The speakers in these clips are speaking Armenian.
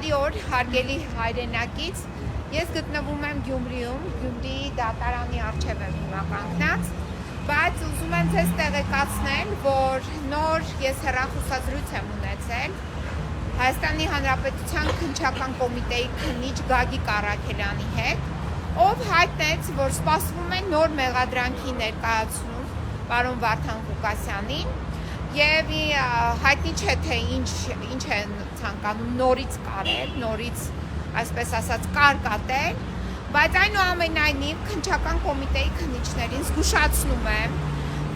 Բարի օր, հարգելի հայրենակից, ես գտնվում եմ Գյումրիում, Գյումրիի դատարանի առջև եմ հիմա կանգնած, բայց ուզում եմ ձեզ տեղեկացնել, որ նոր ես հեռախոսազրույց եմ ունեցել Հայաստանի Հանրապետության Քննչական կոմիտեի քննիչ Գագիկ Առաքելյանի հետ, ով հայտնեց, որ սպասվում է նոր մեղադրանքի ներկայացում պարոն Վարդան Ղուկասյանին և հայտնի չէ, թե ինչ է ցանկանում նորից կարել, նորից, այսպես ասած, կարկատել, բայց այնուամենայնիվ Քննչական կոմիտեի քննիչներին զգուշացնում եմ,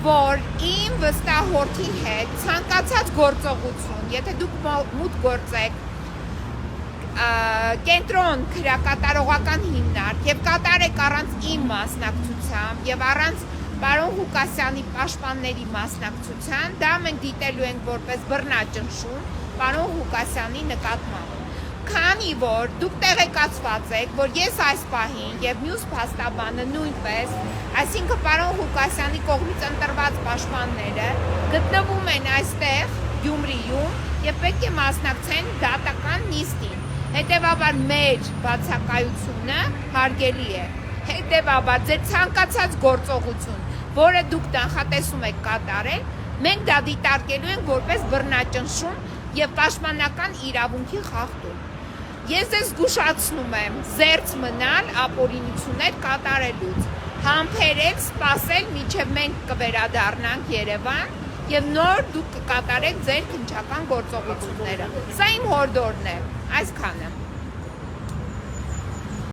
որ իմ վստահ հորթի հետ ցանկացած գործողություն, եթե դուք մուտք գործեք կենտրոն քրեակատարողական հիմնարկ և կատարեք առանց իմ մասնակցությամբ և առանց պարոն Ղուկասյանի պաշտպանների մասնակցության, դա մենք դիտելու ենք որպես բռնաճնշում պարոն Ղուկասյանի նկատմամբ։ Քանի որ դուք տեղեկացված եք, որ ես այս պահին և մյուս փաստաբանը նույնպես, այսինքն պարոն Ղուկասյանի կողմից ընտրված պաշտպանները գտնվում են այստեղ Գյումրիում և պետք է մասնակցեն դատական նիստին։ Հետևաբար մեր բացակայությունը հարգելի է։ Հետևաբար ձեր ցանկացած գործողություն, որը դուք նախատեսում եք կատարել, մենք դա դիտարկելու ենք որպես բռնաճնշում և պաշտպանական իրավունքի խախտում։ Ես ձեզ զգուշացնում եմ զերծ մնալ ապօրինություններ կատարելուց, համբերել, սպասել, մինչև մենք կվերադառնանք Երևան և նոր դուք կկատարեք ձեր քննչական գործողությունները։ Սա իմ հորդորն է, այսքանը։